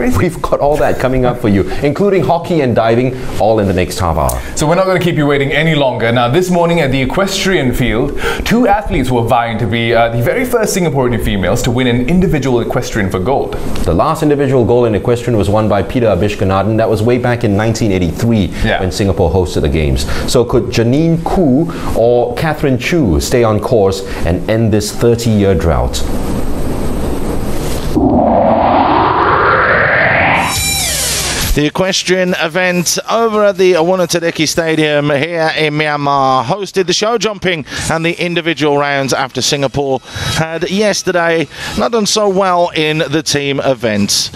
crazy. We've got all that coming up for you, including hockey and diving, all in the next half hour. So we're not going to keep you waiting any longer. Now, this morning at the equestrian field, two athletes were vying to be the very first Singaporean females to win an individual equestrian for gold. The last individual gold in equestrian was won by Peter Abishkanathan. That was way back in 1983 when Singapore hosted the Games. So could Janine Khoo or Catherine Chu stay on course and end this 30-year drought? The equestrian event over at the Awunatadeki Stadium here in Myanmar hosted the show jumping and the individual rounds after Singapore had yesterday not done so well in the team events.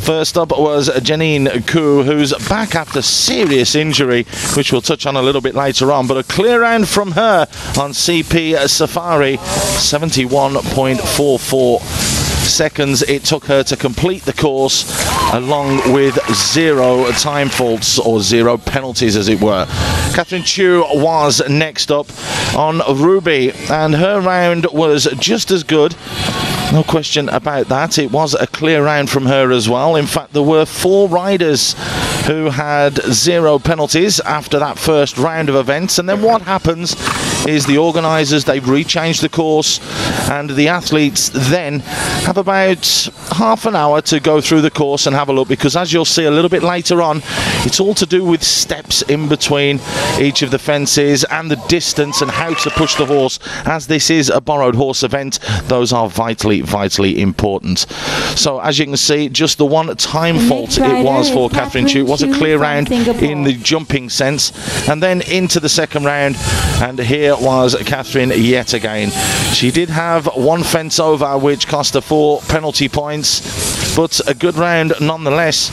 First up was Janine Khoo, who's back after serious injury, which we'll touch on a little bit later on, but a clear round from her on CP Safari, 71.44 seconds it took her to complete the course, along with 0 time faults or 0 penalties, as it were. Catherine Chu was next up on Ruby, and her round was just as good. No question about that. It was a clear round from her as well. In fact, there were 4 riders who had 0 penalties after that first round of events. And then what happens is the organisers, they rechange the course, and the athletes then have about half an hour to go through the course and have a look, because as you'll see a little bit later on, it's all to do with steps in between each of the fences and the distance and how to push the horse. As this is a borrowed horse event, those are vitally important. So as you can see, just the one time fault it was for Catherine Chu. It was a clear round in the jumping sense, and then into the second round, and here was Catherine yet again. She did have 1 fence over, which cost her 4 penalty points, but a good round nonetheless,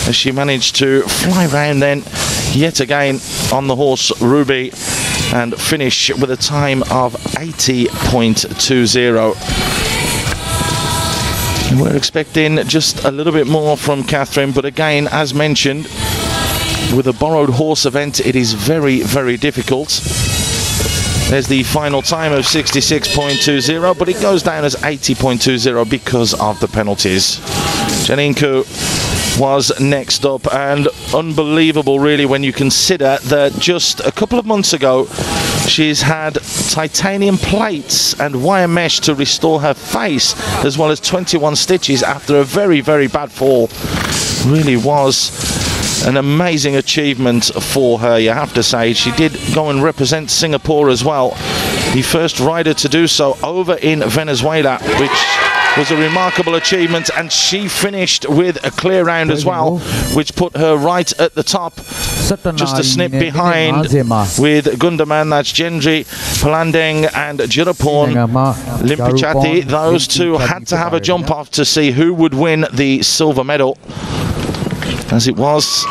as she managed to fly round then yet again on the horse Ruby and finish with a time of 80.20. We're expecting just a little bit more from Catherine, but again, as mentioned, with a borrowed horse event, it is very difficult. There's the final time of 66.20, but it goes down as 80.20 because of the penalties. Janine Khoo was next up, and unbelievable really when you consider that just a couple of months ago she's had titanium plates and wire mesh to restore her face, as well as 21 stitches after a very bad fall. Really was an amazing achievement for her, you have to say. She did go and represent Singapore as well, the first rider to do so over in Venezuela, which was a remarkable achievement, and she finished with a clear round as well, which put her right at the top, just a snip behind with Gundaman, that's Gendry, Palandeng and Jirapon Limpichati. Those two had to have a jump off to see who would win the silver medal. As it was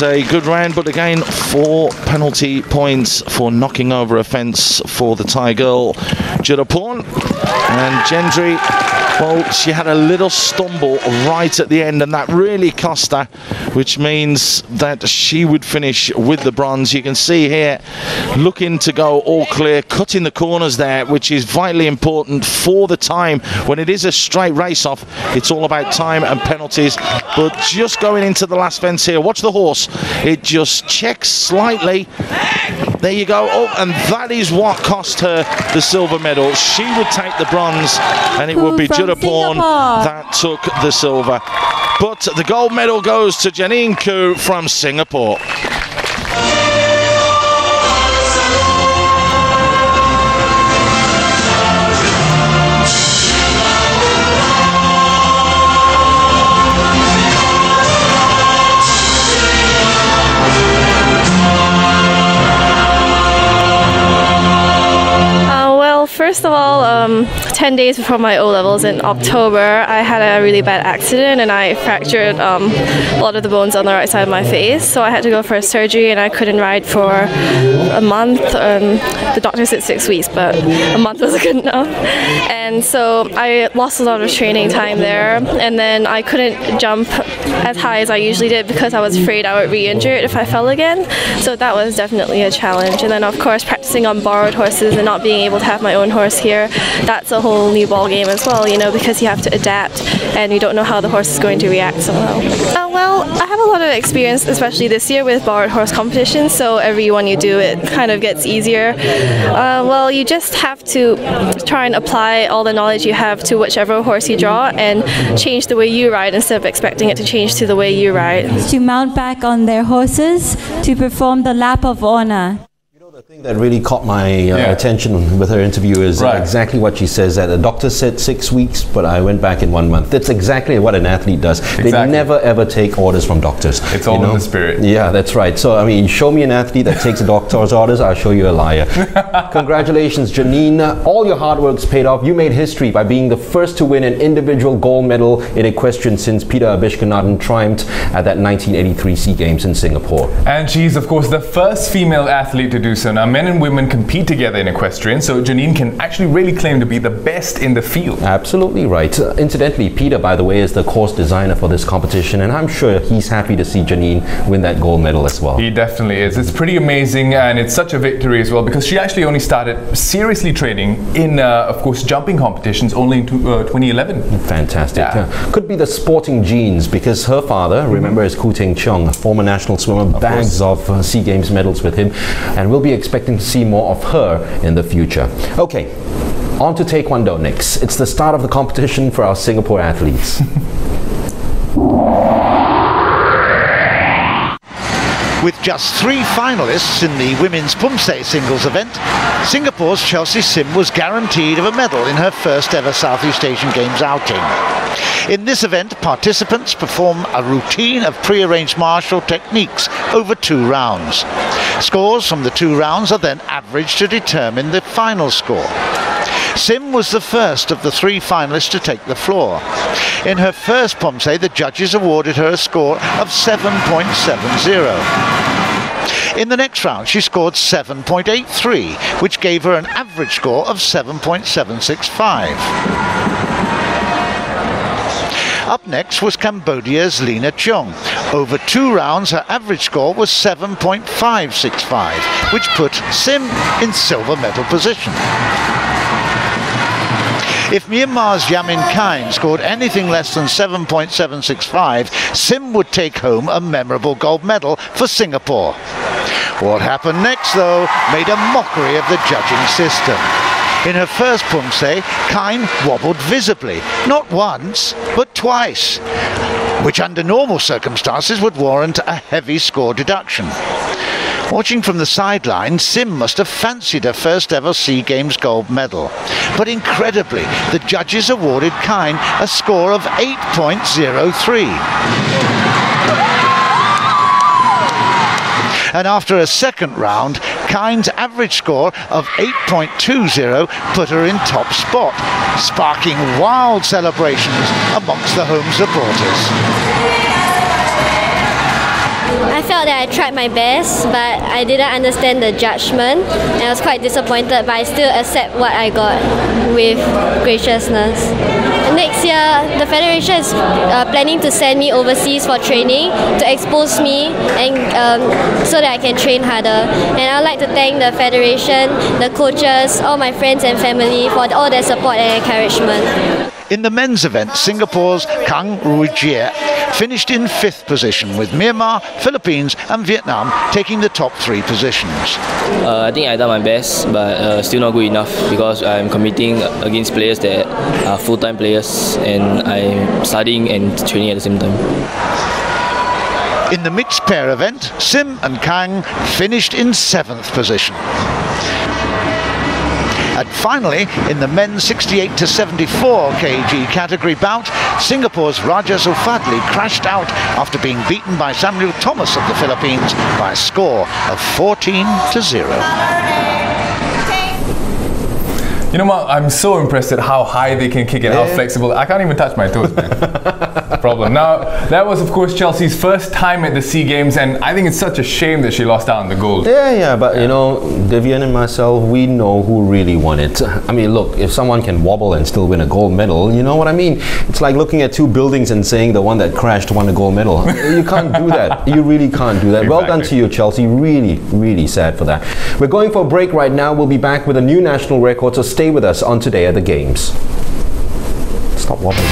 a good round, but again 4 penalty points for knocking over a fence for the Thai girl Jirapon. And Gendry, well, she had a little stumble right at the end, and that really cost her, which means that she would finish with the bronze. You can see here, looking to go all clear, cutting the corners there, which is vitally important for the time. When it is a straight race off, it's all about time and penalties. But just going into the last fence here, watch the horse. It just checks slightly. There you go. Oh, and that is what cost her the silver medal. She would take the bronze, and it would be Jirapon that took the silver. But the gold medal goes to Janine Khoo from Singapore. First of all, 10 days before my O-levels in October, I had a really bad accident and I fractured a lot of the bones on the right side of my face. So I had to go for a surgery and I couldn't ride for a month. The doctor said 6 weeks, but a month wasn't good enough. And so I lost a lot of training time there, and then I couldn't jump as high as I usually did because I was afraid I would re-injure it if I fell again. So that was definitely a challenge. And then of course practicing on borrowed horses and not being able to have my own horse here, that's a whole whole new ball game as well, you know, because you have to adapt and you don't know how the horse is going to react somehow. Well, I have a lot of experience, especially this year with borrowed horse competitions, so every one you do, it kind of gets easier. Well, you just have to try and apply all the knowledge you have to whichever horse you draw and change the way you ride instead of expecting it to change to the way you ride. To mount back on their horses to perform the lap of honor. The thing that really caught my attention with her interview is exactly what she says, that the doctor said 6 weeks, but I went back in 1 month. That's exactly what an athlete does. Exactly. They never ever take orders from doctors. It's all in the spirit. Yeah, that's right. So, I mean, show me an athlete that takes a doctor's orders, I'll show you a liar. Congratulations, Janine. All your hard work's paid off. You made history by being the first to win an individual gold medal in equestrian since Peter Abishkanathan triumphed at that 1983 SEA Games in Singapore. And she's, of course, the first female athlete to do so. Now, men and women compete together in equestrian, so Janine can actually really claim to be the best in the field. Absolutely right. Incidentally, Peter, by the way, is the course designer for this competition, and I'm sure he's happy to see Janine win that gold medal as well. He definitely is. It's pretty amazing, and it's such a victory as well, because she actually only started seriously training in, of course, jumping competitions only in 2011. Fantastic. Yeah. Could be the sporting genes, because her father, remember, is Khoo a former national swimmer, bags of SEA Games medals with him, and we'll be expecting to see more of her in the future. Okay, on to Taekwondo next. It's the start of the competition for our Singapore athletes. With just 3 finalists in the women's Poomsae singles event, Singapore's Chelsea Sim was guaranteed of a medal in her first ever Southeast Asian Games outing. In this event, participants perform a routine of pre-arranged martial techniques over 2 rounds. Scores from the 2 rounds are then averaged to determine the final score. Sim was the first of the 3 finalists to take the floor. In her first Poomsae, the judges awarded her a score of 7.70. In the next round, she scored 7.83, which gave her an average score of 7.765. Up next was Cambodia's Lena Cheong. Over 2 rounds, her average score was 7.565, which put Sim in silver medal position. If Myanmar's Yamin Kain scored anything less than 7.765, Sim would take home a memorable gold medal for Singapore. What happened next, though, made a mockery of the judging system. In her first Poomsae, Kain wobbled visibly, not once, but twice, which under normal circumstances would warrant a heavy score deduction. Watching from the sideline, Sim must have fancied her first ever SEA Games gold medal. But incredibly, the judges awarded Kain a score of 8.03. And after a second round, Kain's average score of 8.20 put her in top spot, sparking wild celebrations amongst the home supporters. I felt that I tried my best, but I didn't understand the judgment, and I was quite disappointed, but I still accept what I got with graciousness. Next year, the Federation is planning to send me overseas for training to expose me and so that I can train harder. And I'd like to thank the Federation, the coaches, all my friends and family for all their support and encouragement. In the men's event, Singapore's Kang Ruijie finished in 5th position, with Myanmar, Philippines and Vietnam taking the top 3 positions. I think I done my best, but still not good enough, because I'm competing against players that are full-time players, and I'm studying and training at the same time. In the mixed pair event, Sim and Kang finished in 7th position. And finally, in the men's 68 to 74 kg category bout, Singapore's Raja Zulfadli crashed out after being beaten by Samuel Thomas of the Philippines by a score of 14-0. You know what? I'm so impressed at how high they can kick and how flexible. I can't even touch my toes, man. Problem. Now, that was, of course, Chelsea's first time at the SEA Games, and I think it's such a shame that she lost out on the gold. But you know, Vivian and myself, we know who really won it. I mean, look, if someone can wobble and still win a gold medal, you know what I mean? It's like looking at 2 buildings and saying the one that crashed won a gold medal. You can't do that. You really can't do that. Exactly. Well done to you, Chelsea. Really, really sad for that. We're going for a break right now. We'll be back with a new national record, so stay stay with us on Today at the Games. Stop wobbling.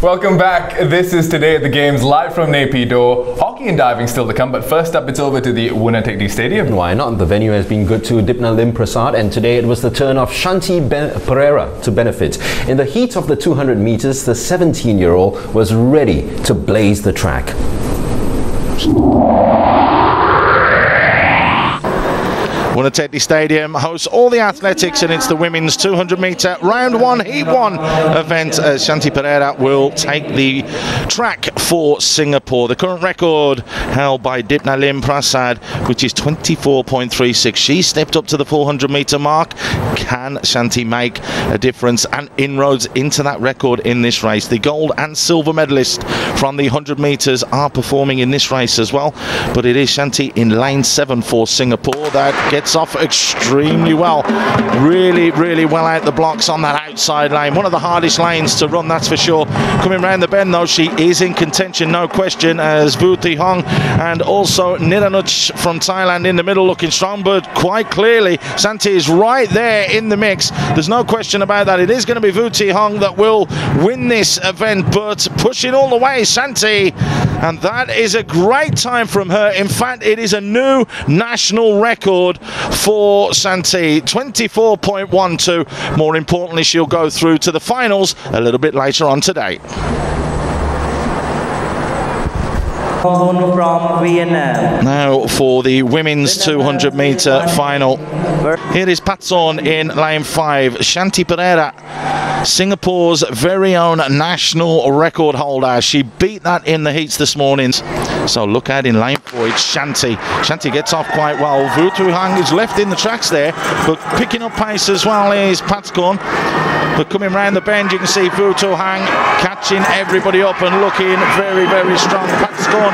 Welcome back. This is Today at the Games, live from Naypyidaw. Hockey and diving still to come, but first up it's over to the Winner Take D Stadium. Why not? The venue has been good to Dipna Lim Prasad, and today it was the turn of Shanti Pereira to benefit. In the heat of the 200 meters, the 17-year-old was ready to blaze the track. Winner Take D Stadium hosts all the athletics, and it's the women's 200 metre round 1 heat 1 event. Shanti Pereira will take the track for Singapore. The current record held by Dipna Lim Prasad, which is 24.36. She stepped up to the 400 metre mark. Can Shanti make a difference and inroads into that record in this race? The gold and silver medalists from the 100 metres are performing in this race as well, but it is Shanti in lane 7 for Singapore that gets gets off extremely well. Really, really well out the blocks on that outside lane. One of the hardest lanes to run, that's for sure. Coming round the bend, though, she is in contention, no question, as Vu Thi Hong and also Niranuch from Thailand in the middle looking strong, but quite clearly Santi is right there in the mix. There's no question about that. It is going to be Vu Thi Hong that will win this event, but pushing all the way, Santi, and that is a great time from her. In fact, it is a new national record for Santi, 24.12. More importantly, she'll go through to the finals a little bit later on today. From Vietnam. Now for the women's 200 metre final. Here is Patson in lane 5. Shanti Pereira, Singapore's very own national record holder. She beat that in the heats this morning. So look out in lane 4, it's Shanti. Shanti gets off quite well. Vu Thi Hong is left in the tracks there, but picking up pace as well is Patson. But coming round the bend, you can see Vu Thi Hong catching everybody up and looking very, very strong. Patson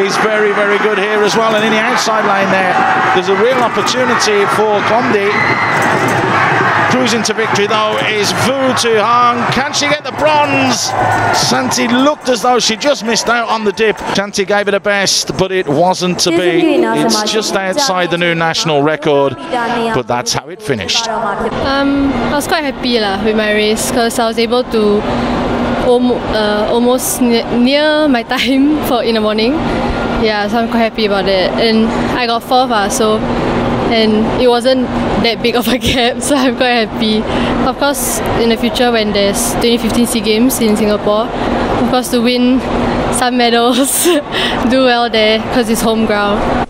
is very, very good here as well. And in the outside lane there, there's a real opportunity for Kondi. Cruising to victory though is Vu Thi Hong. Can she get the bronze? Santi looked as though she just missed out on the dip. Santi gave it her best, but it wasn't to be. It's just outside the new national record, but that's how it finished. I was quite happy with my race because I was able to almost near my time for in the morning. Yeah, so I'm quite happy about it. And I got 4th, and it wasn't that big of a gap, so I'm quite happy. Of course, in the future when there's 2015 SEA Games in Singapore, of course to win some medals, do well there because it's home ground.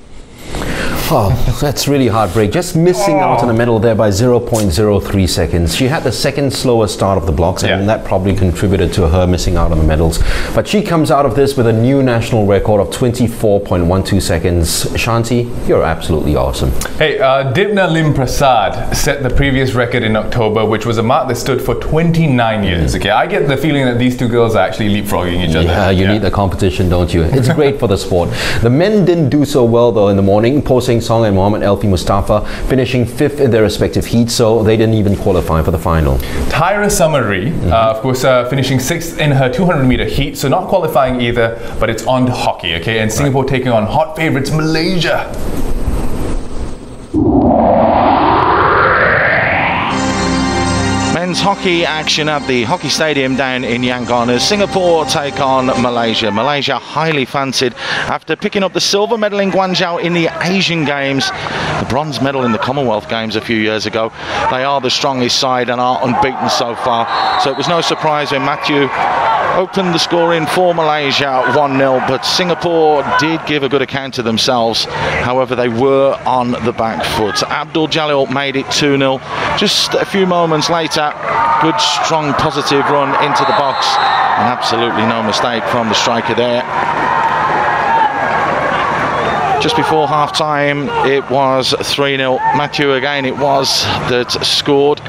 Oh, that's really heartbreak. Just missing out on the medal there by 0.03 seconds. She had the second slowest start of the blocks, and that probably contributed to her missing out on the medals. But she comes out of this with a new national record of 24.12 seconds. Shanti, you're absolutely awesome. Hey, Dibna Lim Prasad set the previous record in October, which was a mark that stood for 29 years. Okay, I get the feeling that these two girls are actually leapfrogging each other. Yeah, you need the competition, don't you? It's great for the sport. The men didn't do so well though in the morning. Poomsae Song and Mohamed Elfi Mustafa finishing 5th in their respective heats, so they didn't even qualify for the final. Tyra Summery, of course, finishing 6th in her 200 meter heat, so not qualifying either, but it's on to hockey, okay? And Singapore taking on hot favourites Malaysia. Men's hockey action at the hockey stadium down in Yangon as Singapore take on Malaysia. Malaysia highly fancied after picking up the silver medal in Guangzhou in the Asian Games, the bronze medal in the Commonwealth Games a few years ago. They are the strongest side and are unbeaten so far. So it was no surprise when Matthew opened the scoring for Malaysia 1-0, but Singapore did give a good account of themselves. However, they were on the back foot. Abdul Jalil made it 2-0. Just a few moments later, good, strong, positive run into the box. And absolutely no mistake from the striker there. Just before half-time, it was 3-0. Matthew again, it was that scored.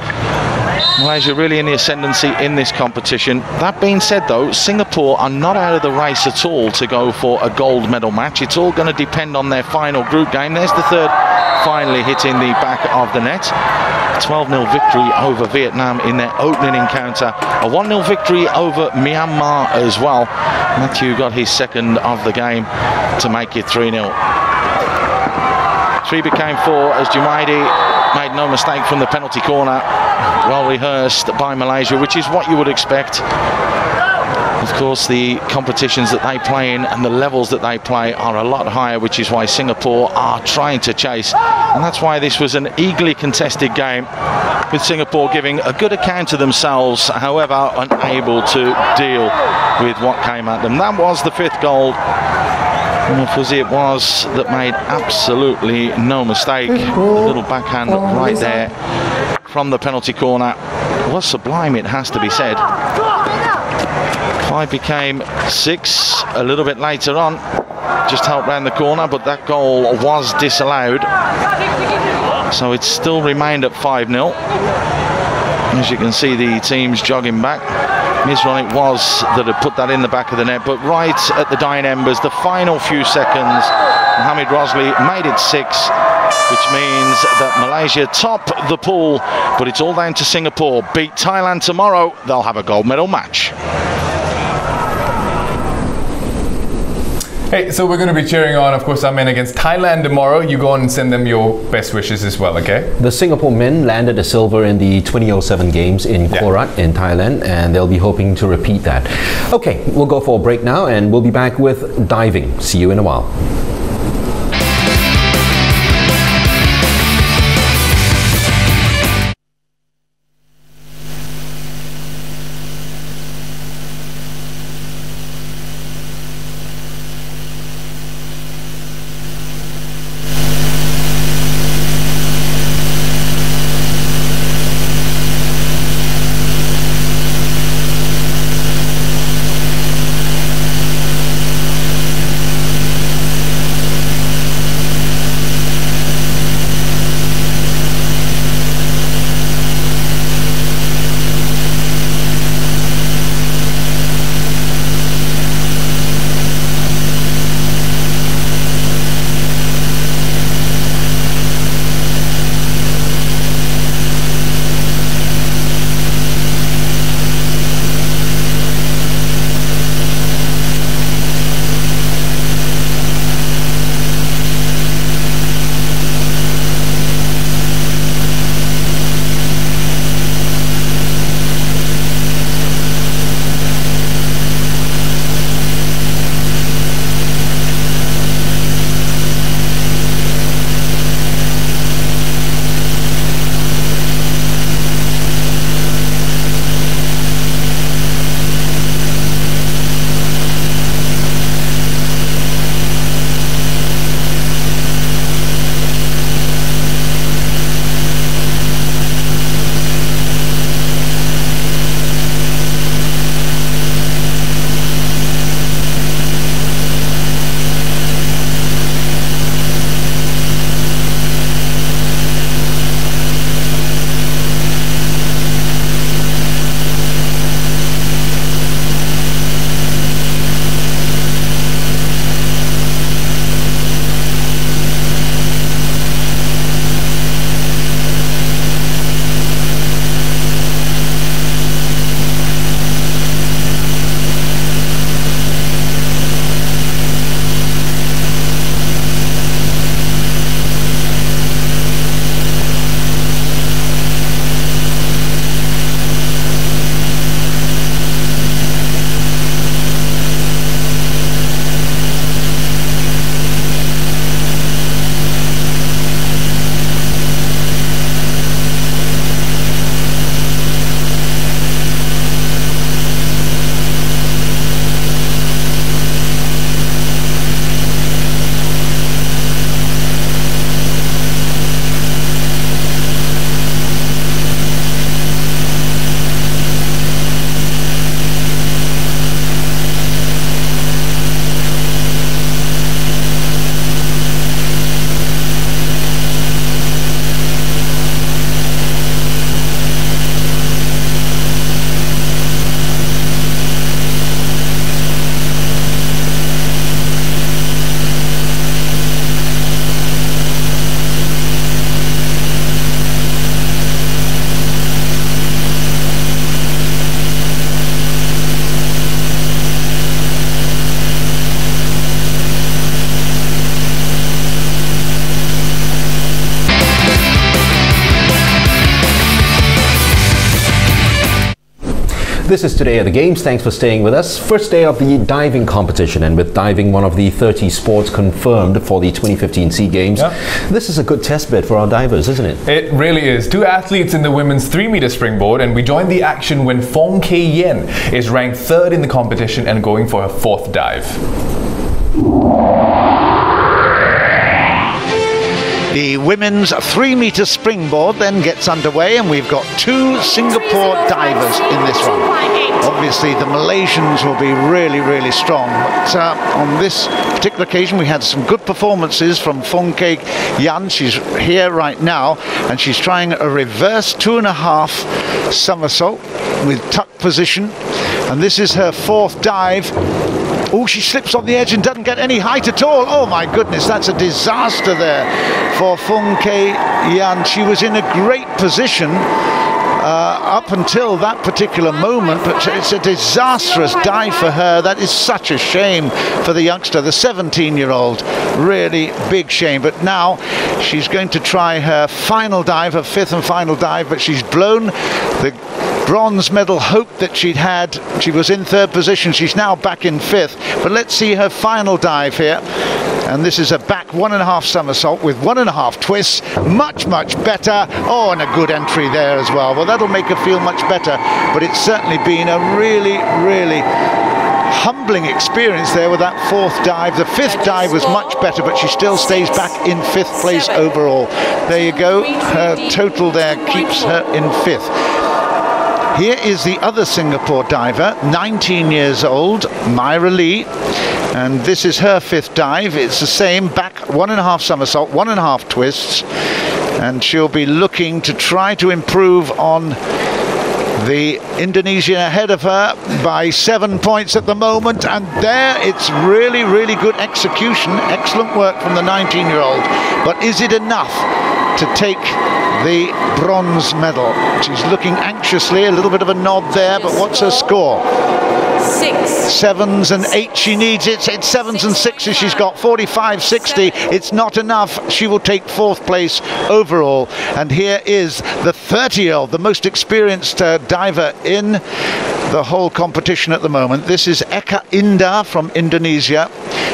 Malaysia really in the ascendancy in this competition. That being said though, Singapore are not out of the race at all to go for a gold medal match. It's all going to depend on their final group game. There's the third finally hitting the back of the net. 12-0 victory over Vietnam in their opening encounter. A 1-0 victory over Myanmar as well. Matthew got his second of the game to make it 3-0. 3 became 4 as Jumaidi made no mistake from the penalty corner. Well rehearsed by Malaysia, which is what you would expect. Of course, the competitions that they play in and the levels that they play are a lot higher, which is why Singapore are trying to chase. And that's why this was an eagerly contested game, with Singapore giving a good account of themselves, however unable to deal with what came at them. That was the 5th goal. And Fuzzy it was that made absolutely no mistake. A little backhand right there from the penalty corner was sublime, it has to be said. 5 became 6 a little bit later on. Just helped round the corner, but that goal was disallowed. So it still remained at 5-0. As you can see, the teams jogging back. Misron it was that had put that in the back of the net, but right at the dying embers, the final few seconds, Mohamed Rosley made it 6, which means that Malaysia top the pool, but it's all down to Singapore. Beat Thailand tomorrow, they'll have a gold medal match. Hey, so we're going to be cheering on, of course, our men against Thailand tomorrow. You go on and send them your best wishes as well, okay? The Singapore men landed a silver in the 2007 games in Korat in Thailand, and they'll be hoping to repeat that. Okay, we'll go for a break now, and we'll be back with diving. See you in a while. This is Today at the Games. Thanks for staying with us. First day of the diving competition, and with diving one of the 30 sports confirmed for the 2015 SEA Games, this is a good test bed for our divers, isn't it? It really is. Two athletes in the women's 3-meter springboard, and we joined the action when Poomsae is ranked 3rd in the competition and going for her 4th dive. The women's 3-meter springboard then gets underway, and we've got 2 Singapore divers in this one. Obviously the Malaysians will be really, really strong, but on this particular occasion we had some good performances from Poomsae. She's here right now, and she's trying a reverse 2.5 somersault with tuck position, and this is her 4th dive. Oh, she slips on the edge and doesn't get any height at all. Oh my goodness, that's a disaster there for Poomsae Yan. She was in a great position up until that particular moment, but it's a disastrous dive for her. That is such a shame for the youngster, the 17-year-old. Really big shame. But now she's going to try her final dive, her fifth and final dive, but she's blown the bronze medal hope that she'd had. She was in third position. She's now back in fifth. But let's see her final dive here. And this is a back 1.5 somersault with 1.5 twists. Much, much better. Oh, and a good entry there as well. Well, that'll make her feel much better. But it's certainly been a really, really humbling experience there with that fourth dive. The fifth dive was much better, but she still stays back in fifth place overall. There you go. Her total there keeps her in fifth. Here is the other Singapore diver, 19 years old, Myra Lee. And this is her fifth dive. It's the same, back 1.5 somersault, 1.5 twists. And she'll be looking to try to improve on the Indonesian ahead of her by 7 points at the moment. And there, it's really, really good execution. Excellent work from the 19-year-old. But is it enough to take the bronze medal? She's looking anxiously, a little bit of a nod there, but what's her score? 6. 7s and 8 she needs. It's 7s and 6s she's got. 45.60. It's not enough. She will take fourth place overall. And here is the 30-year-old, the most experienced diver in the whole competition at the moment. This is Eka Indah from Indonesia.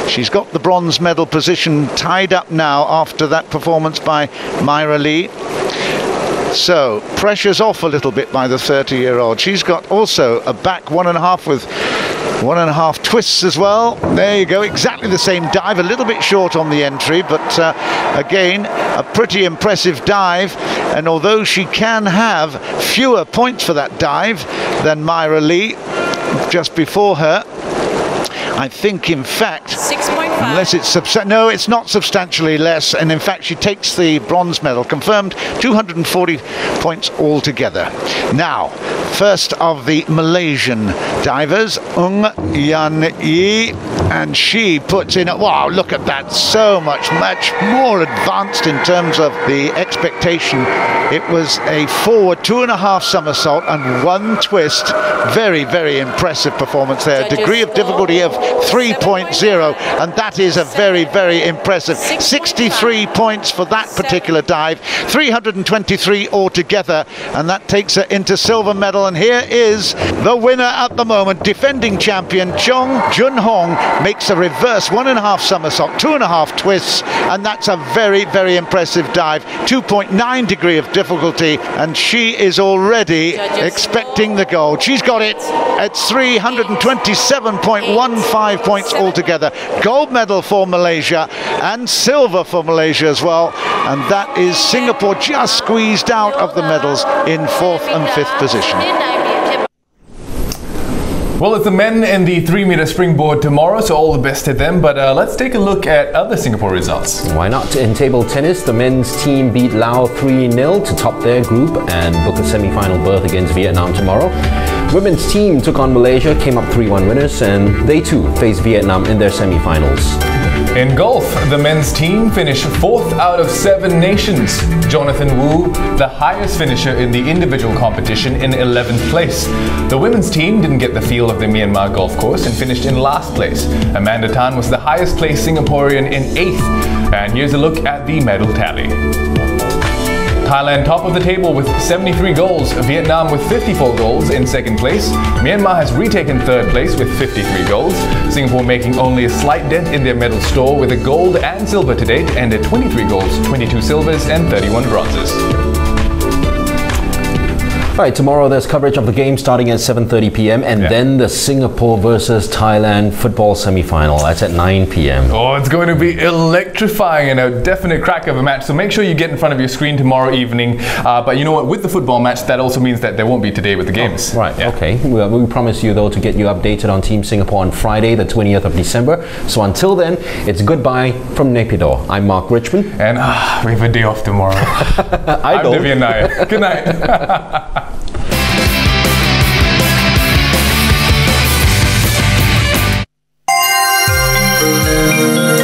She's got the bronze medal position tied up now after that performance by Myra Lee. So pressure's off a little bit by the 30-year-old. She's got also a back 1.5 with 1.5 twists as well. There you go, exactly the same dive, a little bit short on the entry, but again, a pretty impressive dive. And although she can have fewer points for that dive than Myra Lee just before her, I think, in fact, 6.5. Unless it's no, it's not substantially less. And in fact, she takes the bronze medal, confirmed 240 points altogether. Now, first of the Malaysian divers, Yan Yi, and she puts in, wow, look at that, so much more advanced in terms of the expectation. It was a forward 2.5 somersault and 1 twist. Very, very impressive performance there. Degree of difficulty of 3.0, and that is a very, very impressive 63 points for that particular dive, 323 altogether, and that takes her into silver medal. And here is the winner at the moment, defending champion Chong Jun Hong, makes a reverse 1.5 somersault, 2.5 twists, and that's a very, very impressive dive. 2.9 degree of difficulty, and she is already expecting the gold. She's got it. It's 327.15 points altogether. Gold medal for Malaysia and silver for Malaysia as well, and that is Singapore just squeezed out of the medals in 4th and 5th position. Well, it's the men in the 3-meter springboard tomorrow, so all the best to them. But let's take a look at other Singapore results. Why not? In table tennis, the men's team beat Laos 3-0 to top their group and book a semi-final berth against Vietnam tomorrow. Women's team took on Malaysia, came up 3-1 winners, and they too face Vietnam in their semi-finals. In golf, the men's team finished 4th out of 7 nations. Jonathan Wu, the highest finisher in the individual competition, in 11th place. The women's team didn't get the feel of the Myanmar golf course and finished in last place. Amanda Tan was the highest placed Singaporean in 8th. And here's a look at the medal tally. Thailand top of the table with 73 goals, Vietnam with 54 goals in 2nd place. Myanmar has retaken 3rd place with 53 goals. Singapore making only a slight dent in their medal store with a gold and silver to date, and at 23 golds, 22 silvers and 31 bronzes. Right, tomorrow there's coverage of the game starting at 7:30 p.m. and then the Singapore versus Thailand football semi-final. That's at 9 p.m. Oh, it's going to be electrifying and a definite crack of a match. So make sure you get in front of your screen tomorrow evening. But you know what? With the football match, that also means that there won't be today with the games. Oh, right, okay. We promise you, though, to get you updated on Team Singapore on Friday, the 20th of December. So until then, it's goodbye from Naypyidaw. I'm Mark Richmond. And we have a day off tomorrow. I'm Vivian Nair. Good night. you.